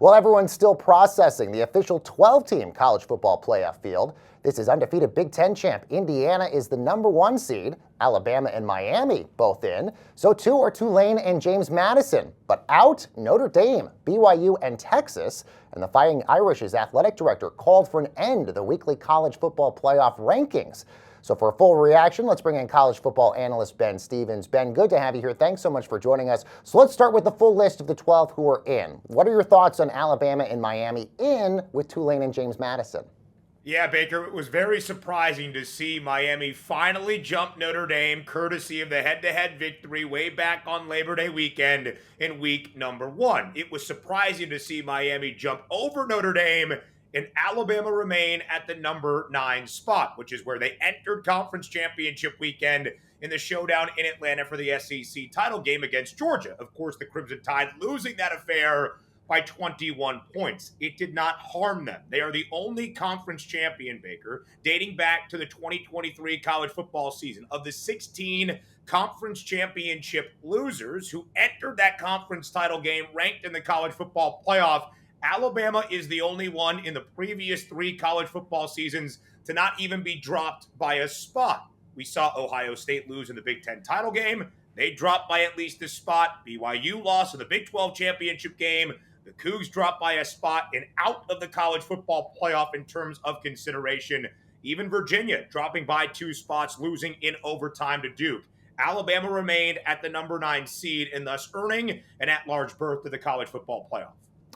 Well, everyone's still processing the official 12-team college football playoff field. This is undefeated Big Ten champ Indiana is the number 1 seed. Alabama and Miami both in. So too are Tulane and James Madison. But out, Notre Dame, BYU, and Texas. And the Fighting Irish's athletic director called for an end to the weekly college football playoff rankings. So for a full reaction, let's bring in college football analyst Ben Stevens. Ben, good to have you here. Thanks so much for joining us. So let's start with the full list of the 12 who are in. What are your thoughts on Alabama and Miami in with Tulane and James Madison? Yeah, Baker, it was very surprising to see Miami finally jump Notre Dame courtesy of the head-to-head victory way back on Labor Day weekend in week number 1. It was surprising to see Miami jump over Notre Dame and Alabama remain at the number 9 spot, which is where they entered conference championship weekend in the showdown in Atlanta for the SEC title game against Georgia. Of course, the Crimson Tide losing that affair by 21 points. It did not harm them. They are the only conference champion, Baker, dating back to the 2023 college football season. Of the 16 conference championship losers who entered that conference title game ranked in the college football playoff, Alabama is the only one in the previous 3 college football seasons to not even be dropped by a spot. We saw Ohio State lose in the Big Ten title game. They dropped by at least a spot. BYU lost in the Big 12 championship game. The Cougs dropped by a spot and out of the college football playoff in terms of consideration. Even Virginia dropping by 2 spots, losing in overtime to Duke. Alabama remained at the number 9 seed and thus earning an at-large berth to the college football playoff.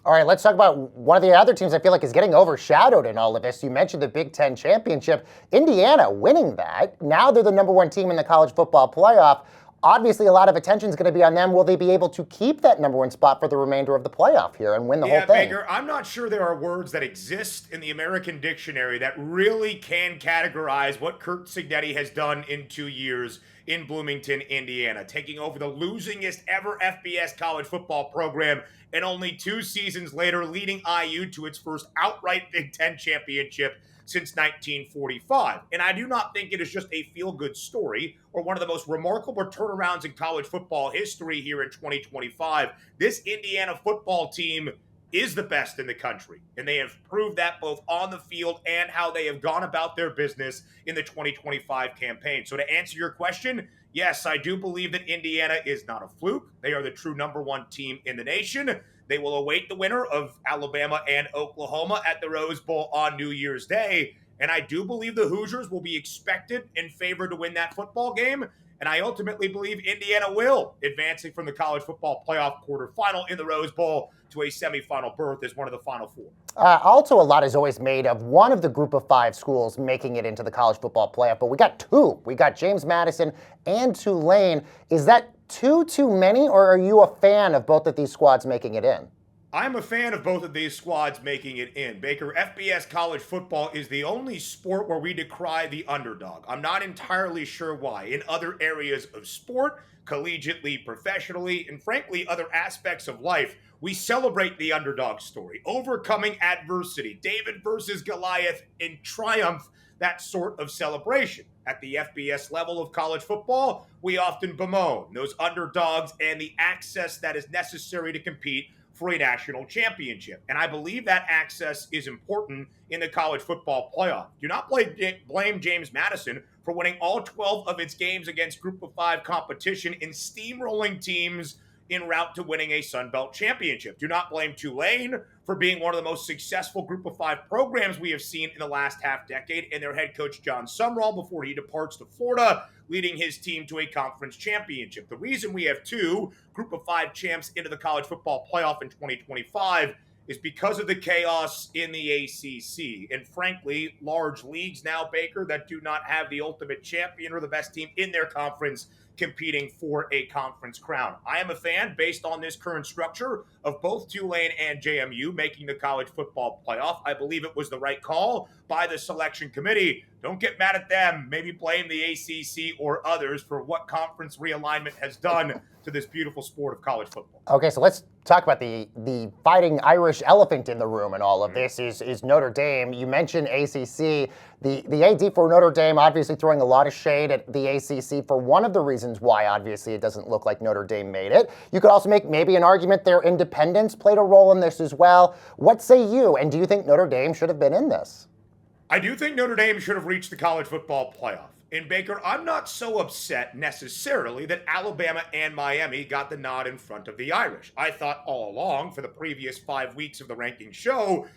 All right, let's talk about one of the other teams I feel like is getting overshadowed in all of this. You mentioned the Big Ten championship. Indiana winning that. Now they're the number 1 team in the college football playoff. Obviously, a lot of attention is going to be on them. Will they be able to keep that number 1 spot for the remainder of the playoff here and win the whole thing? Baker, I'm not sure there are words that exist in the American dictionary that really can categorize what Curt Cignetti has done in 2 years in Bloomington, Indiana, taking over the losingest ever FBS college football program, and only 2 seasons later leading IU to its first outright Big Ten championship since 1945. And I do not think it is just a feel-good story or one of the most remarkable turnarounds in college football history here in 2025. This Indiana football team is the best in the country, and they have proved that both on the field and how they have gone about their business in the 2025 campaign. So to answer your question, yes, I do believe that Indiana is not a fluke. They are the true number 1 team in the nation. They will await the winner of Alabama and Oklahoma at the Rose Bowl on New Year's Day. And I do believe the Hoosiers will be expected and favored to win that football game. And I ultimately believe Indiana will, advancing from the college football playoff quarterfinal in the Rose Bowl to a semifinal berth as one of the Final 4. Also, a lot is always made of one of the group of 5 schools making it into the college football playoff, but we got 2. We got James Madison and Tulane. Is that 2 too many, or are you a fan of both of these squads making it in? I'm a fan of both of these squads making it in. Baker, FBS college football is the only sport where we decry the underdog. I'm not entirely sure why. In other areas of sport, collegiately, professionally, and frankly, other aspects of life, we celebrate the underdog story, overcoming adversity, David versus Goliath in triumph, that sort of celebration. At the FBS level of college football, we often bemoan those underdogs and the access that is necessary to compete for a national championship. And I believe that access is important in the college football playoff. Do not blame James Madison for winning all 12 of its games against Group of 5 competition in steamrolling teams en route to winning a Sun Belt championship. Do not blame Tulane for being one of the most successful Group of 5 programs we have seen in the last half decade, and their head coach John Sumrall before he departs to Florida, leading his team to a conference championship. The reason we have 2 Group of 5 champs into the college football playoff in 2025 is because of the chaos in the ACC. And frankly, large leagues now, Baker, that do not have the ultimate champion or the best team in their conference competing for a conference crown. I am a fan, based on this current structure, of both Tulane and JMU making the college football playoff. I believe it was the right call by the selection committee. Don't get mad at them. Maybe blame the ACC or others for what conference realignment has done to this beautiful sport of college football. Okay, so let's talk about the fighting Irish elephant in the room and all of this is Notre Dame. You mentioned ACC. The AD for Notre Dame obviously throwing a lot of shade at the ACC for one of the reasons why obviously it doesn't look like Notre Dame made it. You could also make maybe an argument their independence played a role in this as well. What say you? And do you think Notre Dame should have been in this? I do think Notre Dame should have reached the college football playoff. And Baker, I'm not so upset necessarily that Alabama and Miami got the nod in front of the Irish. I thought all along for the previous 5 weeks of the rankings show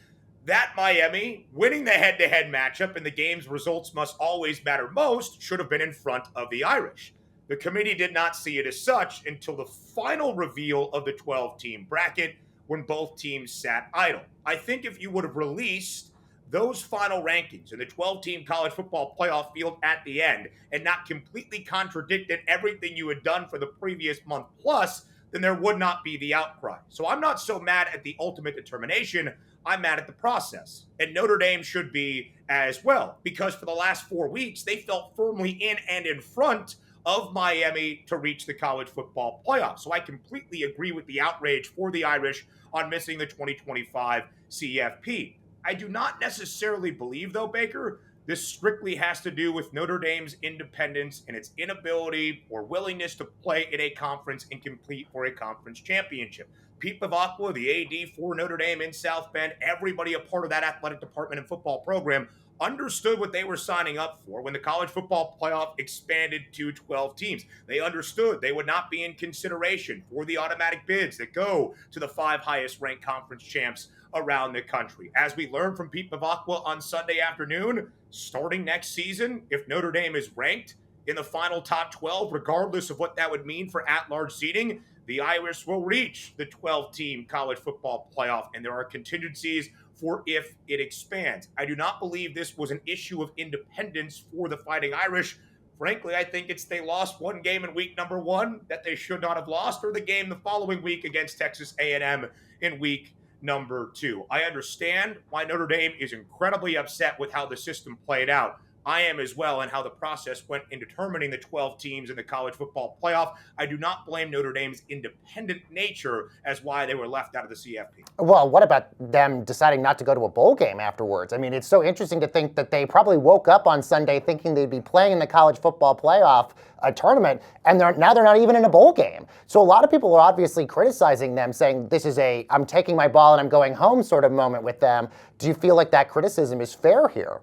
that Miami winning the head-to-head matchup and the game's results must always matter most should have been in front of the Irish. The committee did not see it as such until the final reveal of the 12-team bracket when both teams sat idle. I think if you would have released those final rankings in the 12-team college football playoff field at the end and not completely contradicted everything you had done for the previous month plus, then there would not be the outcry. So I'm not so mad at the ultimate determination. I'm mad at the process. And Notre Dame should be as well, because for the last 4 weeks, they felt firmly in and in front of Miami to reach the college football playoff. So I completely agree with the outrage for the Irish on missing the 2025 CFP. I do not necessarily believe, though, Baker, this strictly has to do with Notre Dame's independence and its inability or willingness to play in a conference and compete for a conference championship. Pete Bavacqua, the AD for Notre Dame in South Bend, everybody a part of that athletic department and football program understood what they were signing up for when the college football playoff expanded to 12 teams. They understood they would not be in consideration for the automatic bids that go to the 5 highest ranked conference champs around the country. As we learned from Pete Bavacqua on Sunday afternoon, starting next season, if Notre Dame is ranked in the final top 12, regardless of what that would mean for at-large seating, the Irish will reach the 12-team college football playoff, and there are contingencies for if it expands. I do not believe this was an issue of independence for the Fighting Irish. Frankly, I think it's they lost one game in week number 1 that they should not have lost, or the game the following week against Texas A&M in week number 2. I understand why Notre Dame is incredibly upset with how the system played out. I am as well, and how the process went in determining the 12 teams in the college football playoff. I do not blame Notre Dame's independent nature as why they were left out of the CFP. Well, what about them deciding not to go to a bowl game afterwards? I mean, it's so interesting to think that they probably woke up on Sunday thinking they'd be playing in the college football playoff tournament, and now they're not even in a bowl game. So a lot of people are obviously criticizing them, saying this is a I'm taking my ball and I'm going home sort of moment with them. Do you feel like that criticism is fair here?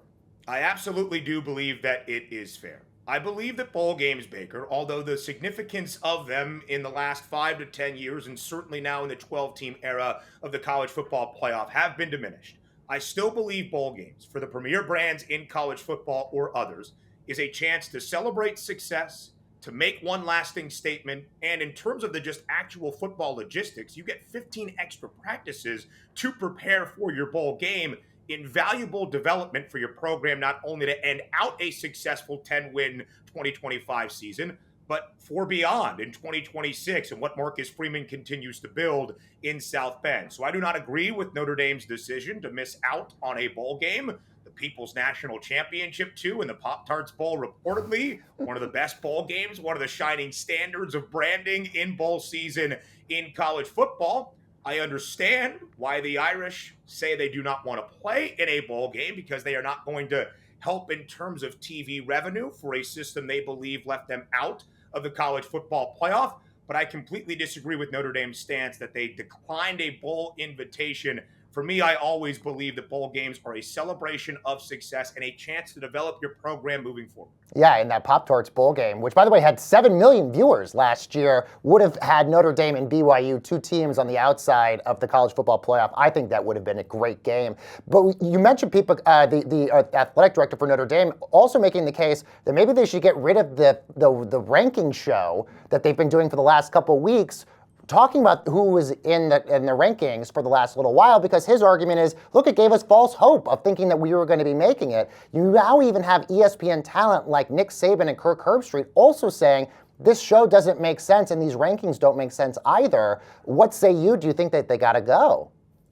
I absolutely do believe that it is fair. I believe that bowl games, Baker, although the significance of them in the last 5 to 10 years, and certainly now in the 12-team era of the college football playoff, have been diminished, I still believe bowl games, for the premier brands in college football or others, is a chance to celebrate success, to make one lasting statement, and in terms of the just actual football logistics, you get 15 extra practices to prepare for your bowl game. Invaluable development for your program, not only to end out a successful 10-win 2025 season, but for beyond in 2026 and what Marcus Freeman continues to build in South Bend. So I do not agree with Notre Dame's decision to miss out on a bowl game. The People's National Championship, too, and the Pop-Tarts Bowl, reportedly one of the best bowl games, one of the shining standards of branding in bowl season in college football. I understand why the Irish say they do not want to play in a bowl game, because they are not going to help in terms of TV revenue for a system they believe left them out of the college football playoff. But I completely disagree with Notre Dame's stance that they declined a bowl invitation. For me, I always believe that bowl games are a celebration of success and a chance to develop your program moving forward. Yeah, in that Pop-Tarts Bowl game, which, by the way, had 7 million viewers last year, would have had Notre Dame and BYU, 2 teams on the outside of the college football playoff. I think that would have been a great game. But you mentioned people, the athletic director for Notre Dame, also making the case that maybe they should get rid of the ranking show that they've been doing for the last couple of weeks, talking about who was in the rankings for the last little while, because his argument is, look, it gave us false hope of thinking that we were going to be making it. You now even have ESPN talent like Nick Saban and Kirk Herbstreit also saying this show doesn't make sense and these rankings don't make sense either. What say you? Do you think that they got to go?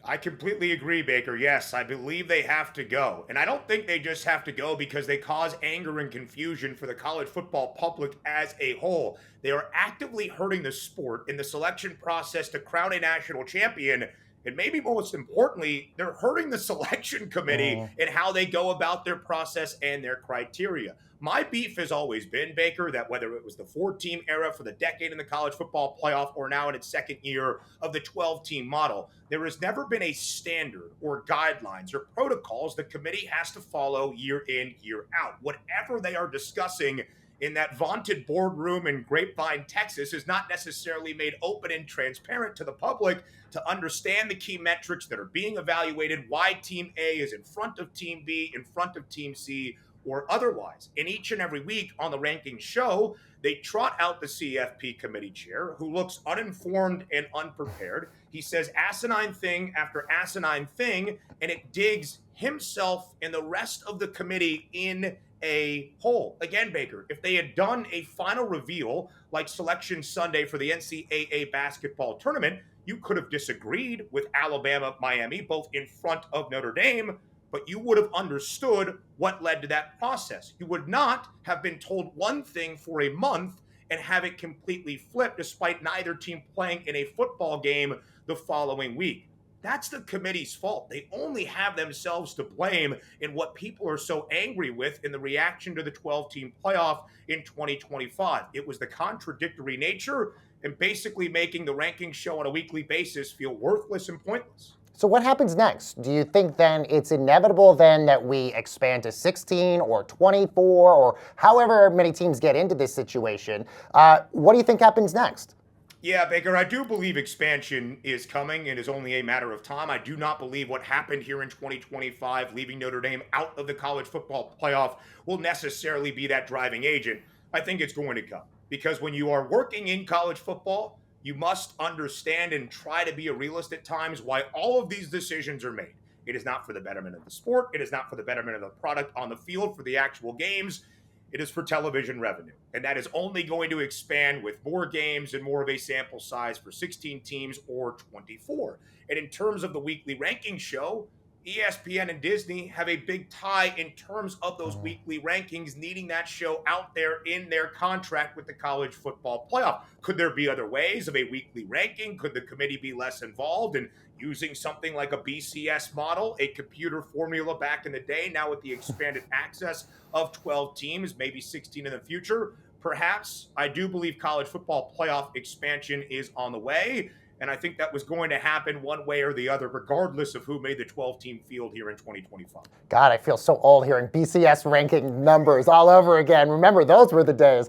I completely agree, Baker. Yes, I believe they have to go. And I don't think they just have to go because they cause anger and confusion for the college football public as a whole. They are actively hurting the sport in the selection process to crown a national champion. And maybe most importantly, they're hurting the selection committee in how they go about their process and their criteria. My beef has always been, Baker, that whether it was the 4-team era for the decade in the college football playoff or now in its second year of the 12-team model, there has never been a standard or guidelines or protocols the committee has to follow year in, year out. Whatever they are discussing in that vaunted boardroom in Grapevine, Texas, is not necessarily made open and transparent to the public to understand the key metrics that are being evaluated, why Team A is in front of Team B, in front of Team C, or otherwise. And each and every week on the rankings show, they trot out the CFP committee chair who looks uninformed and unprepared. He says asinine thing after asinine thing, and it digs himself and the rest of the committee in a hole. Again, Baker, if they had done a final reveal like Selection Sunday for the NCAA basketball tournament, you could have disagreed with Alabama, Miami, both in front of Notre Dame, but you would have understood what led to that process. You would not have been told one thing for a month and have it completely flipped despite neither team playing in a football game the following week. That's the committee's fault. They only have themselves to blame in what people are so angry with in the reaction to the 12-team playoff in 2025. It was the contradictory nature and basically making the rankings show on a weekly basis feel worthless and pointless. So what happens next? Do you think then it's inevitable then that we expand to 16 or 24 or however many teams get into this situation? What do you think happens next? Yeah, Baker, I do believe expansion is coming and is only a matter of time. I do not believe what happened here in 2025, leaving Notre Dame out of the college football playoff, will necessarily be that driving agent. I think it's going to come because when you are working in college football, you must understand and try to be a realist at times why all of these decisions are made. It is not for the betterment of the sport. It is not for the betterment of the product on the field for the actual games. It is for television revenue. And that is only going to expand with more games and more of a sample size for 16 teams or 24. And in terms of the weekly ranking show, ESPN and Disney have a big tie in terms of those weekly rankings, needing that show out there in their contract with the college football playoff. Could there be other ways of a weekly ranking? Could the committee be less involved in using something like a BCS model, a computer formula back in the day, now with the expanded access of 12 teams, maybe 16 in the future? Perhaps. I do believe college football playoff expansion is on the way. And I think that was going to happen one way or the other, regardless of who made the 12-team field here in 2025. God, I feel so old hearing BCS ranking numbers all over again. Remember, those were the days.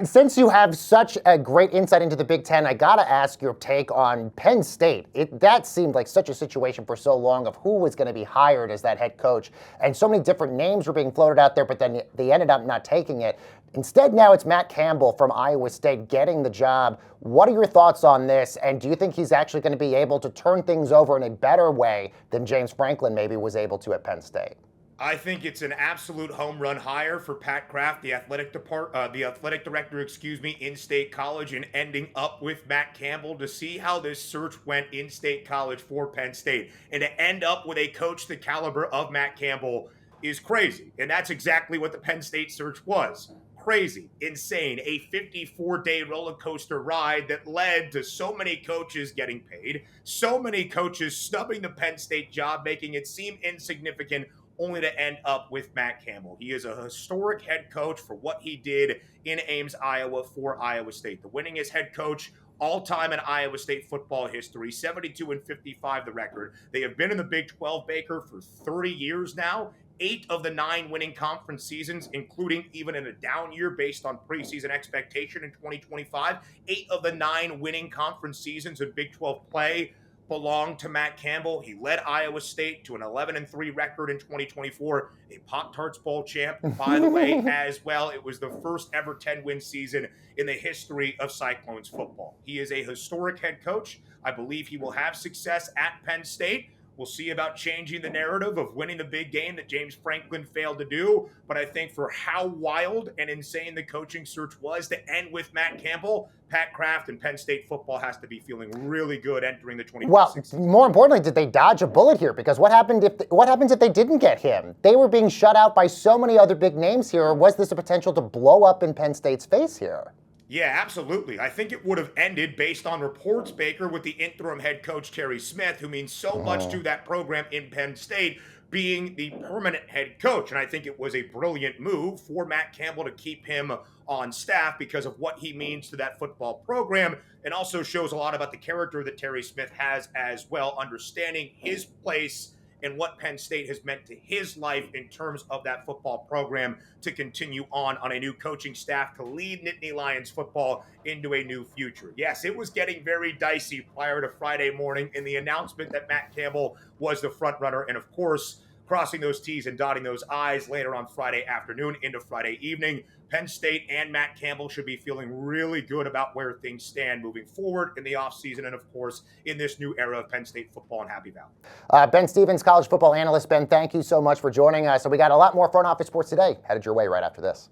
Since you have such a great insight into the Big Ten, I got to ask your take on Penn State. That seemed like such a situation for so long of who was going to be hired as that head coach. And so many different names were being floated out there, but then they ended up not taking it. Instead, now it's Matt Campbell from Iowa State getting the job. What are your thoughts on this? And do you think he's actually going to be able to turn things over in a better way than James Franklin maybe was able to at Penn State? I think it's an absolute home run hire for Pat Kraft, the athletic director, in State College, and ending up with Matt Campbell to see how this search went in State College for Penn State, and to end up with a coach the caliber of Matt Campbell is crazy. And that's exactly what the Penn State search was. Crazy, insane, a 54-day roller coaster ride that led to so many coaches getting paid, so many coaches snubbing the Penn State job, making it seem insignificant, only to end up with Matt Campbell. He is a historic head coach for what he did in Ames, Iowa for Iowa State. The winningest head coach all-time in Iowa State football history, 72-55 the record. They have been in the Big 12, Baker, for 30 years now. 8 of the 9 winning conference seasons, including even in a down year based on preseason expectation in 2025. 8 of the 9 winning conference seasons in Big 12 play belong to Matt Campbell. He led Iowa State to an 11-3 record in 2024, a Pop-Tarts Bowl champ, by the way, as well. It was the first ever 10-win season in the history of Cyclones football. He is a historic head coach. I believe he will have success at Penn State. We'll see about changing the narrative of winning the big game that James Franklin failed to do. But I think for how wild and insane the coaching search was to end with Matt Campbell, Pat Kraft and Penn State football has to be feeling really good entering the 2026 Well, season. more importantly, did they dodge a bullet here? Because what happens if they didn't get him? They were being shut out by so many other big names here. Or was this a potential to blow up in Penn State's face here? Yeah, absolutely. I think it would have ended based on reports, Baker, with the interim head coach, Terry Smith, who means so much to that program in Penn State, being the permanent head coach. And I think it was a brilliant move for Matt Campbell to keep him on staff because of what he means to that football program, and also shows a lot about the character that Terry Smith has as well, understanding his place and what Penn State has meant to his life in terms of that football program to continue on a new coaching staff to lead Nittany Lions football into a new future. Yes, it was getting very dicey prior to Friday morning in the announcement that Matt Campbell was the front runner, and of course, crossing those T's and dotting those I's later on Friday afternoon into Friday evening. Penn State and Matt Campbell should be feeling really good about where things stand moving forward in the offseason and, of course, in this new era of Penn State football in Happy Valley. Ben Stevens, college football analyst. Ben, thank you so much for joining us. So we got a lot more front office sports today headed your way right after this.